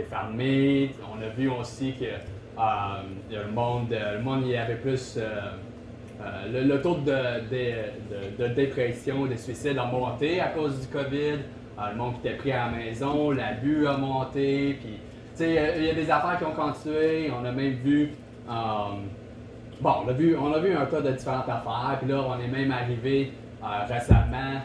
fermé. On a vu aussi que le monde, il y avait plus. Le taux de dépression, de suicide a monté à cause du COVID. Le monde qui était pris à la maison, l'abus a monté. Puis, il y a des affaires qui ont continué. On a même vu. On a vu un tas de différentes affaires. Puis là, on est même arrivé récemment.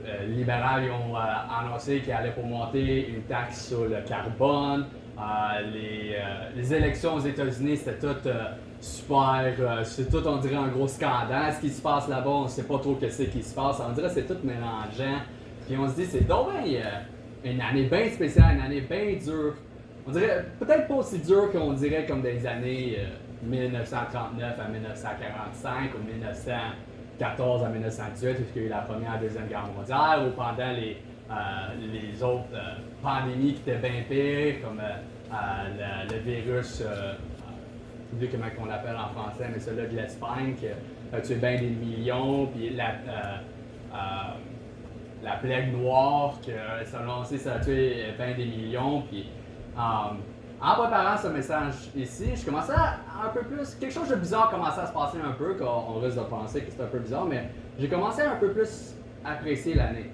Les libéraux ont annoncé qu'ils allaient pour monter une taxe sur le carbone. Les élections aux États-Unis, c'était tout super. C'est tout, on dirait, un gros scandale. Ce qui se passe là-bas, on ne sait pas trop ce qui se passe. On dirait que c'est tout mélangeant. Puis on se dit, c'est donc une année bien spéciale, une année bien dure. On dirait peut-être pas aussi dure qu'on dirait comme des années 1939 à 1945 ou 1914 à 1918, puisqu'il y a eu la Première et la Deuxième Guerre mondiale, ou pendant les autres pandémies qui étaient bien pires, comme le virus, je ne sais plus comment on l'appelle en français, mais celui-là de l'Espagne, qui a tué bien des millions, puis la plague noire, que selon ça a tué bien des millions, puis en préparant ce message ici, je commençais à un peu plus. Quelque chose de bizarre commençait à se passer un peu, qu'on risque de penser que c'est un peu bizarre, mais j'ai commencé à un peu plus apprécier l'année.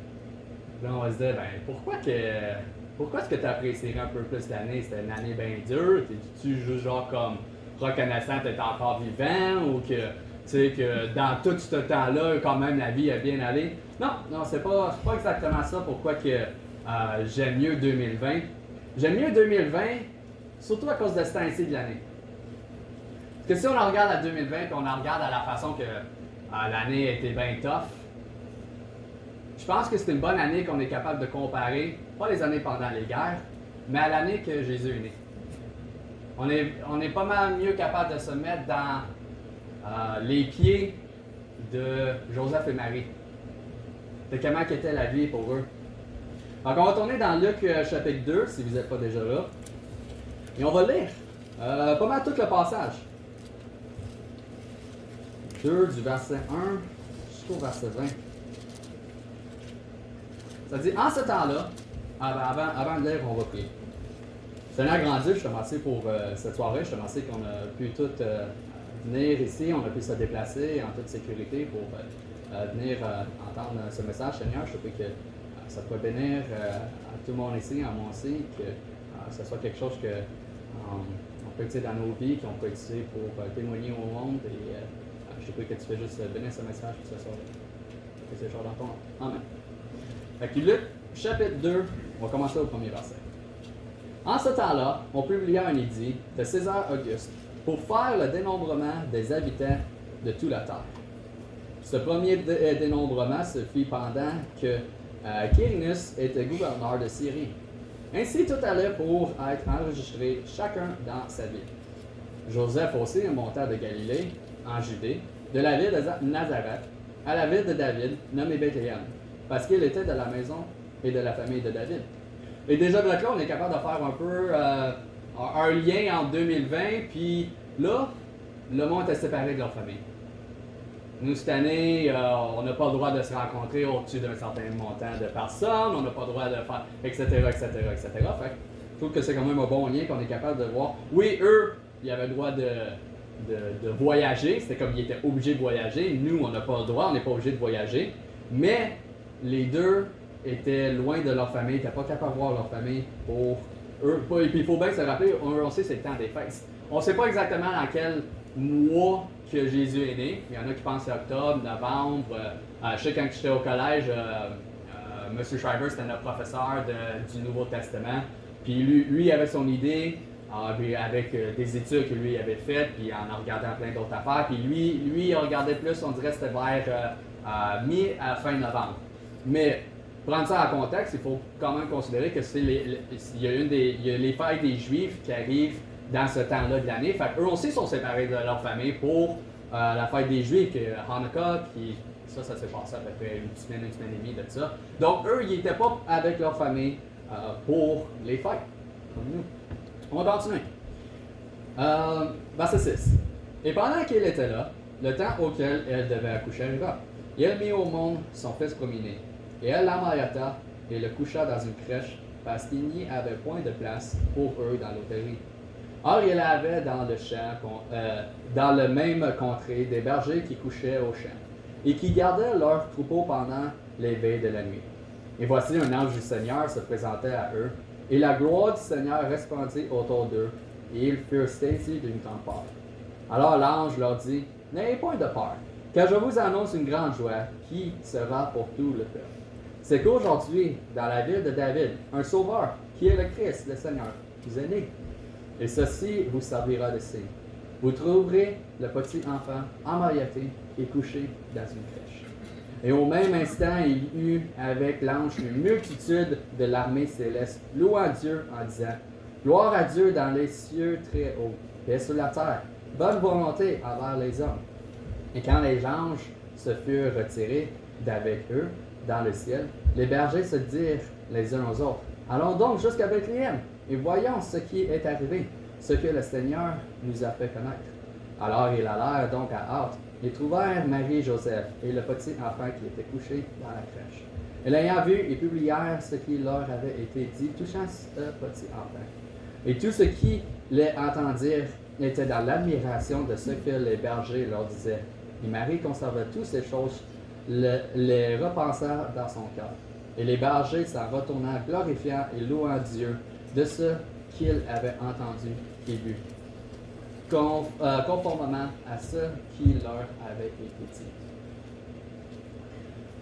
Là, on va se dire, pourquoi est-ce que tu apprécierais un peu plus l'année? C'était une année bien dure? T'es-tu juste genre comme reconnaissant que tu es encore vivant ou que, tu sais, que dans tout ce temps-là, quand même, la vie a bien allé? Non, c'est pas exactement ça. Pourquoi que j'aime mieux 2020? J'aime mieux 2020, surtout à cause de ce temps-ci de l'année. Parce que si on en regarde à 2020 et on en regarde à la façon que l'année a été bien tough, je pense que c'est une bonne année qu'on est capable de comparer, pas les années pendant les guerres, mais à l'année que Jésus est né. On est pas mal mieux capable de se mettre dans les pieds de Joseph et Marie. De comment était la vie pour eux. Donc on va tourner dans Luc chapitre 2, si vous n'êtes pas déjà là. Et on va lire pas mal tout le passage. 2 du verset 1 jusqu'au verset 20. Ça dit, en ce temps-là, avant de lire, on va prier. Seigneur grand Dieu, je te remercie pour cette soirée. Je te remercie qu'on a pu tous venir ici. On a pu se déplacer en toute sécurité pour venir entendre ce message. Seigneur, je te prie que ça peut bénir à tout le monde ici, à moi aussi, que ce soit quelque chose que on peut utiliser dans nos vies, qu'on peut utiliser pour témoigner au monde. Et je te prie que tu fais juste bénir ce message pour ce soir. Que c'est genre dans ton nom. Amen. Fait que Luc, chapitre 2, on va commencer au premier verset. En ce temps-là, on publia un édit de César Auguste pour faire le dénombrement des habitants de toute la terre. Ce premier dénombrement se fit pendant que Quirinus était gouverneur de Syrie. Ainsi tout allait pour être enregistré chacun dans sa ville. Joseph aussi monta de Galilée, en Judée, de la ville de Nazareth, à la ville de David, nommée Bethléem, parce qu'il était de la maison et de la famille de David. Et déjà de là, on est capable de faire un peu un lien en 2020, puis là, le monde était séparé de leur famille. Nous, cette année, on n'a pas le droit de se rencontrer au-dessus d'un certain montant de personnes, on n'a pas le droit de faire, etc. Fait que je trouve que c'est quand même un bon lien qu'on est capable de voir. Oui, eux, ils avaient le droit de voyager, c'était comme ils étaient obligés de voyager. Nous, on n'a pas le droit, on n'est pas obligé de voyager. Mais les deux étaient loin de leur famille, n'étaient pas capables de voir leur famille pour eux. Et puis il faut bien se rappeler, on sait c'est le temps des fêtes. On ne sait pas exactement dans quel mois que Jésus est né. Il y en a qui pensent c'est octobre, novembre. Je sais quand j'étais au collège, M. Schreiber, c'était notre professeur du Nouveau Testament. Puis lui avait son idée, avec des études que lui avait faites, puis en regardant plein d'autres affaires. Puis lui, il regardait plus, on dirait c'était vers mi à fin novembre. Mais prendre ça en contexte, il faut quand même considérer que il y a les fêtes des Juifs qui arrivent dans ce temps-là de l'année. Fait qu'eux aussi sont séparés de leur famille pour la fête des Juifs, Hanukkah, ça s'est passé à peu près une semaine et demie de ça. Donc eux, ils n'étaient pas avec leur famille pour les fêtes, comme nous. On va continuer. Verset 6. Et pendant qu'il était là, le temps auquel elle devait accoucher arriva. Et elle mit au monde son fils premier-né. Et elle l'emmaillota et le coucha dans une crèche parce qu'il n'y avait point de place pour eux dans l'hôtellerie. Or, il y avait dans le champ, dans le même contrée, des bergers qui couchaient au champ, et qui gardaient leurs troupeaux pendant les veilles de la nuit. Et voici un ange du Seigneur se présentait à eux, et la gloire du Seigneur resplendit autour d'eux, et ils furent saisis d'une grande peur. Alors l'ange leur dit, « N'ayez point de peur, car je vous annonce une grande joie qui sera pour tout le peuple. C'est qu'aujourd'hui, dans la ville de David, un sauveur, qui est le Christ, le Seigneur, vous est né. Et ceci vous servira de signe. Vous trouverez le petit enfant emmailloté et couché dans une crèche. » Et au même instant, il y eut avec l'ange une multitude de l'armée céleste, louant Dieu en disant, « Gloire à Dieu dans les cieux très hauts, paix sur la terre, bonne volonté envers les hommes. » Et quand les anges se furent retirés d'avec eux dans le ciel, les bergers se dirent les uns aux autres, « Allons donc jusqu'à Bethléem, et voyons ce qui est arrivé, ce que le Seigneur nous a fait connaître. » Alors ils allèrent donc à hâte, et trouvèrent Marie et Joseph, et le petit enfant qui était couché dans la crèche. Et l'ayant vu, ils publièrent ce qui leur avait été dit touchant ce petit enfant. Et tous ceux qui les entendirent étaient dans l'admiration de ce que les bergers leur disaient. Et Marie conserva toutes ces choses, les repensant dans son cœur. Et les bergers s'en retournèrent glorifiant et louant Dieu de ce qu'ils avaient entendu et vu, conformément à ce qui leur avait été dit.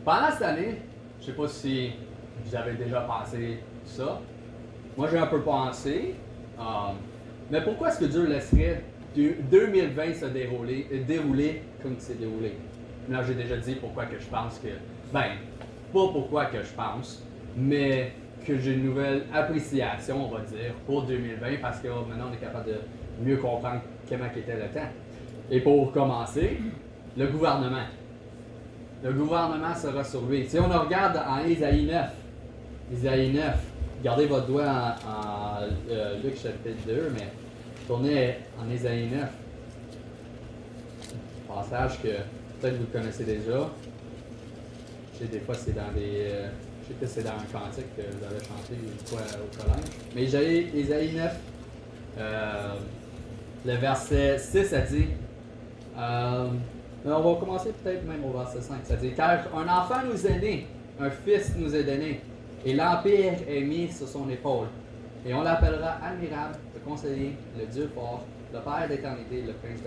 Pendant cette année, je ne sais pas si vous avez déjà pensé ça. Moi, j'ai un peu pensé. Mais pourquoi est-ce que Dieu laisserait 2020 se dérouler comme il s'est déroulé? Là, j'ai déjà dit pourquoi que je pense que... pas pourquoi que je pense, mais que j'ai une nouvelle appréciation, on va dire, pour 2020, parce que maintenant, on est capable de mieux comprendre comment était le temps. Et pour commencer, le gouvernement. Le gouvernement sera sur lui. Si on regarde en Ésaïe 9, gardez votre doigt en Luc chapitre 2, mais tournez en Ésaïe 9. Un passage que peut-être vous le connaissez déjà. Je sais des fois c'est dans des... je sais que c'est dans un cantique que vous avez chanté une fois au collège. Mais Ésaïe 9, le verset 6, ça dit... on va commencer peut-être même au verset 5. Ça dit, « Car un enfant nous est né, un fils nous est donné, et l'empire est mis sur son épaule. Et on l'appellera admirable, le conseiller, le Dieu fort, le Père d'éternité, le prince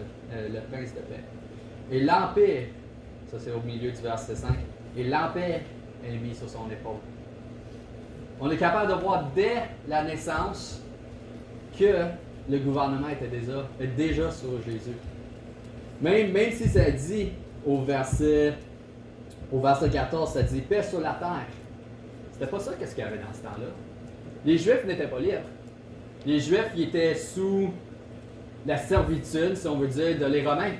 de paix. Et l'empire, ça c'est au milieu du verset 5, et l'empire est mis sur son épaule. » On est capable de voir dès la naissance que le gouvernement était déjà sur Jésus. Même si ça dit au verset 14, ça dit « paix sur la terre », c'était pas ça qu'est-ce qu'il y avait dans ce temps-là. Les Juifs n'étaient pas libres. Les Juifs ils étaient sous la servitude, si on veut dire, de les Romains.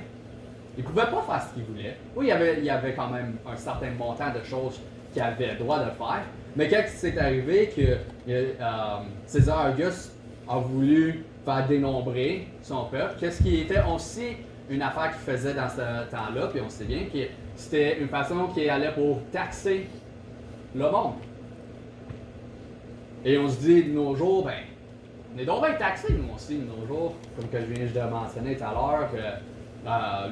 Ils ne pouvaient pas faire ce qu'ils voulaient. Oui, il y avait quand même un certain montant de choses qu'ils avaient le droit de faire, mais quand c'est arrivé que César Auguste a voulu faire dénombrer son peuple, qu'est-ce qui était aussi une affaire qu'il faisait dans ce temps-là, puis on sait bien que c'était une façon qu'il allait pour taxer le monde. Et on se dit de nos jours, ben, on est donc bien taxés, nous aussi, de nos jours, comme que je viens de mentionner tout à l'heure,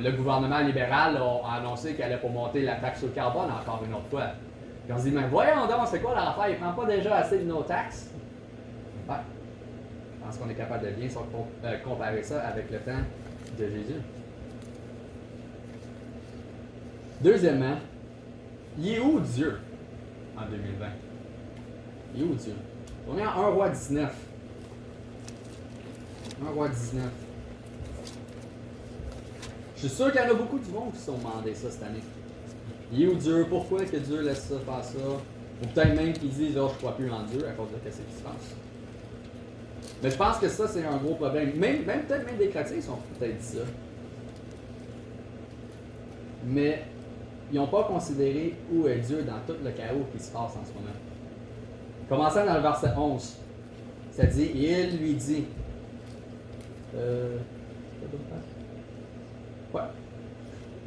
le gouvernement libéral a annoncé qu'il allait pour monter la taxe sur le carbone encore une autre fois. Puis on se dit, mais voyons donc, c'est quoi l'affaire, il ne prend pas déjà assez de nos taxes? Ben, je pense qu'on est capable de bien comparer ça avec le temps de Jésus. Deuxièmement, il est où Dieu en 2020? Il est où Dieu? On est en 1 Roi 19. 1 Roi 19. Je suis sûr qu'il y en a beaucoup du monde qui se sont demandé ça cette année. Il est où Dieu? Pourquoi que Dieu laisse ça faire ça? Ou peut-être même qu'ils disent « Oh, je ne crois plus en Dieu à cause de ce qui se passe. » Mais je pense que ça, c'est un gros problème. Peut-être même des chrétiens sont peut-être dit ça. Mais ils n'ont pas considéré où est Dieu dans tout le chaos qui se passe en ce moment. Commençant dans le verset 11, ça dit, et il lui dit,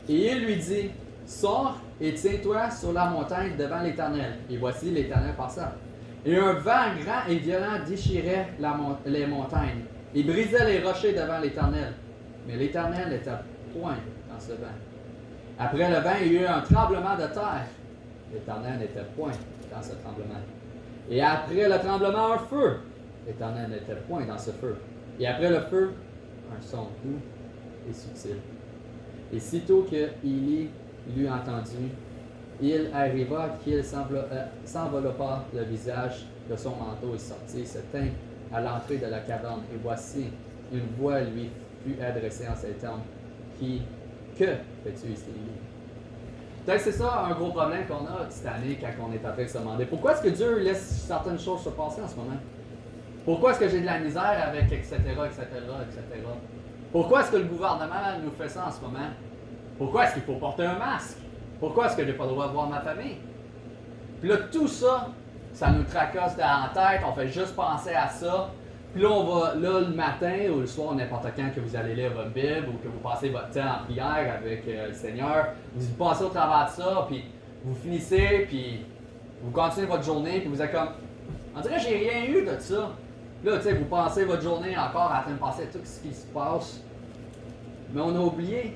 et il lui dit, sors et tiens-toi sur la montagne devant l'Éternel. Et voici l'Éternel passant. Et un vent grand et violent déchirait les montagnes et brisait les rochers devant l'Éternel. Mais l'Éternel n'était point dans ce vent. Après le vent, il y eut un tremblement de terre. L'Éternel n'était point dans ce tremblement. Et après le tremblement, un feu. L'Éternel n'était point dans ce feu. Et après le feu, un son doux et subtil. Et sitôt qu'Élie l'eut entendu, il arriva qu'il s'enveloppa le visage de son manteau et sortit, se tint à l'entrée de la caverne. Et voici, une voix lui fut adressée en ces termes. Que fais-tu ici, Élie? Peut-être que c'est ça un gros problème qu'on a cette année quand on est en train de se demander. Pourquoi est-ce que Dieu laisse certaines choses se passer en ce moment? Pourquoi est-ce que j'ai de la misère avec etc., etc., etc.? Pourquoi est-ce que le gouvernement nous fait ça en ce moment? Pourquoi est-ce qu'il faut porter un masque? Pourquoi est-ce que je n'ai pas le droit de voir ma famille? Puis là, tout ça, ça nous tracasse dans la tête, on fait juste penser à ça. Puis là, on va, là, le matin ou le soir, n'importe quand que vous allez lire votre Bible ou que vous passez votre temps en prière avec le Seigneur, vous passez au travers de ça, puis vous finissez, puis vous continuez votre journée, puis vous êtes comme, on dirait que j'ai rien eu de ça. Là, tu sais, vous passez votre journée encore en train de penser à tout ce qui se passe. Mais on a oublié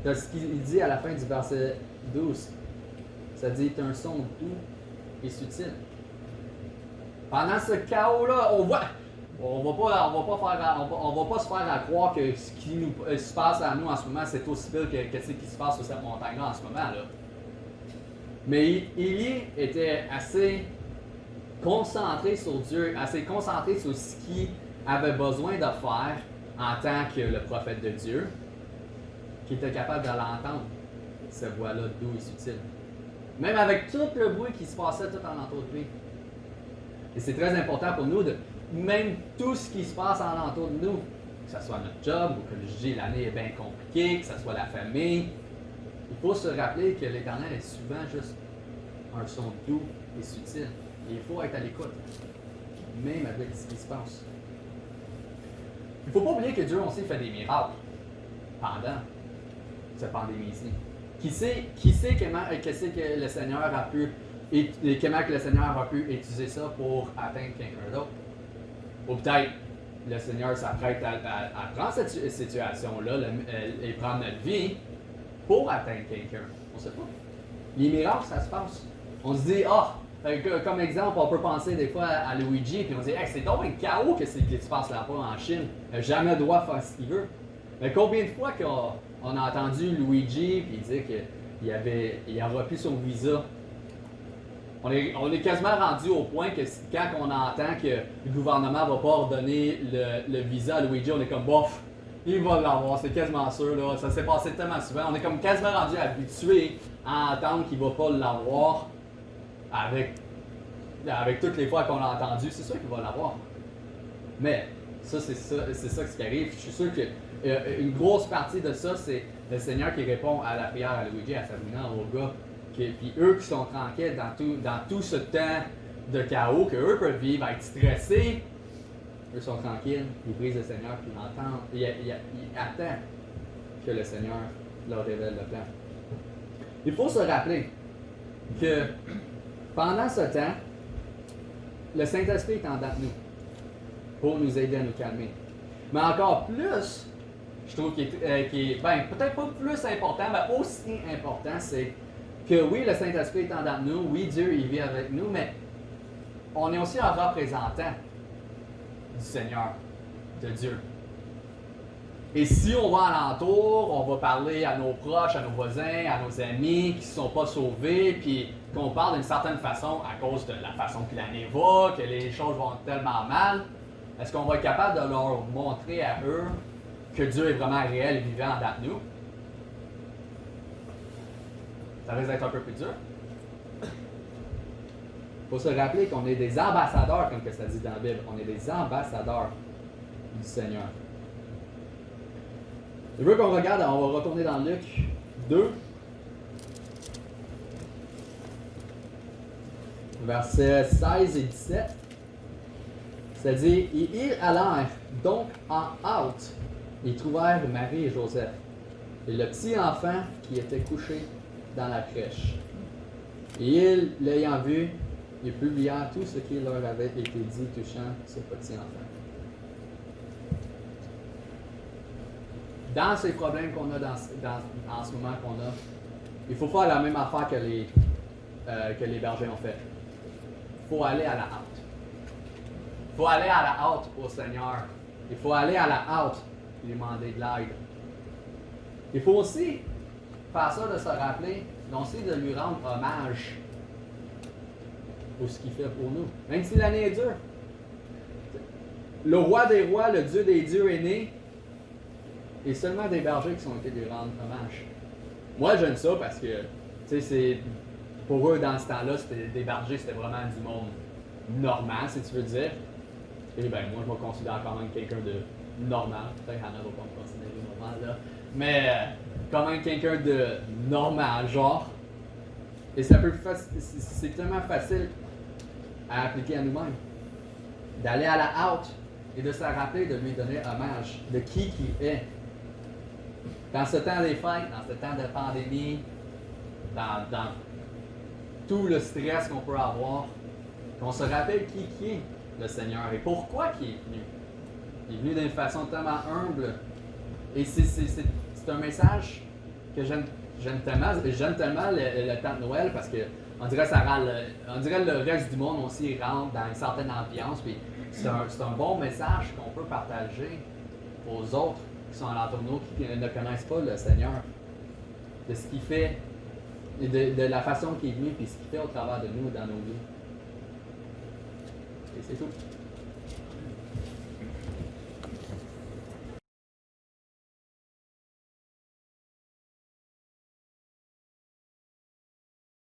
de ce qu'il dit à la fin du verset 12. Ça dit « un son doux et subtil ». Pendant ce chaos-là, on va pas se faire à croire que ce qui se passe à nous en ce moment, c'est aussi pire que ce qui se passe sur cette montagne-là en ce moment-là. Mais Élie était assez concentré sur Dieu, assez concentré sur ce qu'il avait besoin de faire en tant que le prophète de Dieu, qu'il était capable de l'entendre, cette voix-là doux et subtile. Même avec tout le bruit qui se passait tout alentour de lui. Et c'est très important pour nous, même tout ce qui se passe alentour de nous, que ce soit notre job, ou comme je dis, l'année est bien compliquée, que ce soit la famille, il faut se rappeler que l'Éternel est souvent juste un son doux et subtil. Et il faut être à l'écoute, même avec ce qui se passe. Il ne faut pas oublier que Dieu aussi fait des miracles pendant cette pandémie-ci. Qui sait comment que le Seigneur a pu et comment que le Seigneur a pu utiliser ça pour atteindre quelqu'un d'autre? Ou peut-être le Seigneur s'apprête à prendre cette situation-là et prendre notre vie pour atteindre quelqu'un. On ne sait pas. Les miracles, ça se passe. On se dit, comme exemple, on peut penser des fois à Luigi, puis on se dit, hey, c'est donc un chaos que c'est qui se passe là-bas en Chine. Il n'a jamais le droit de faire ce qu'il veut. Mais combien de fois qu'on a entendu Luigi, puis il dit qu'il a repris son visa? On est quasiment rendu au point que quand on entend que le gouvernement ne va pas ordonner le visa à Luigi, on est comme bof, il va l'avoir, c'est quasiment sûr. Là. Ça s'est passé tellement souvent. On est comme quasiment rendu habitué à entendre qu'il ne va pas l'avoir avec toutes les fois qu'on l'a entendu. C'est sûr qu'il va l'avoir. Mais ça, c'est ça ce qui arrive. Je suis sûr qu'une grosse partie de ça, c'est le Seigneur qui répond à la prière à Luigi, à Sabrina, au gars. Puis eux qui sont tranquilles dans tout ce temps de chaos, qu'eux peuvent vivre, être stressés, eux sont tranquilles, ils brisent le Seigneur, puis ils attendent que le Seigneur leur révèle le plan. Il faut se rappeler que pendant ce temps, le Saint-Esprit est en dedans de nous pour nous aider à nous calmer. Mais encore plus, je trouve qu'il est peut-être pas plus important, mais aussi important, c'est que oui, le Saint-Esprit est en dedans de nous, oui, Dieu, il vit avec nous, mais on est aussi un représentant du Seigneur, de Dieu. Et si on va alentour, on va parler à nos proches, à nos voisins, à nos amis qui ne sont pas sauvés, puis qu'on parle d'une certaine façon à cause de la façon que l'année va, que les choses vont tellement mal, est-ce qu'on va être capable de leur montrer à eux que Dieu est vraiment réel et vivant en dedans de nous? Ça risque d'être un peu plus dur. Il faut se rappeler qu'on est des ambassadeurs, comme que ça dit dans la Bible. On est des ambassadeurs du Seigneur. Je veux qu'on regarde, on va retourner dans Luc 2, versets 16 et 17. Ça dit, « Ils allèrent donc en hâte, ils trouvèrent Marie et Joseph, et le petit enfant qui était couché dans la crèche. Et ils, l'ayant vu, ils publièrent tout ce qui leur avait été dit touchant ce petit enfant. Dans ces problèmes qu'on a en ce moment qu'on a, il faut faire la même affaire que les bergers ont fait. Il faut aller à la hâte. Il faut aller à la hâte au Seigneur. Il faut aller à la hâte lui demander de l'aide. Il faut aussi faire ça de se rappeler, mais aussi de lui rendre hommage pour ce qu'il fait pour nous. Même si l'année est dure. Le roi des rois, le Dieu des dieux est né, et seulement des bergers qui ont été lui rendre hommage. Moi, j'aime ça parce que, tu sais, pour eux, dans ce temps-là, des bergers, c'était vraiment du monde normal, si tu veux dire. Et bien, moi, je me considère quand même quelqu'un de normal. Peut-être Hannah va pas me considérer normal, là. Mais quand même quelqu'un de normal, genre. Et c'est tellement facile à appliquer à nous-mêmes. D'aller à la hâte et de se rappeler de lui donner hommage de qui est. Dans ce temps des fêtes, dans ce temps de pandémie, dans tout le stress qu'on peut avoir, qu'on se rappelle qui est le Seigneur et pourquoi il est venu. Il est venu d'une façon tellement humble. Et c'est un message que j'aime tellement. J'aime tellement le temps de Noël parce que on dirait le reste du monde aussi rentre dans une certaine ambiance. Puis c'est un bon message qu'on peut partager aux autres qui sont alentour de nous, qui ne connaissent pas le Seigneur, de ce qu'il fait, et de la façon qu'il est venu, puis ce qu'il fait au travers de nous, dans nos vies. Et c'est tout.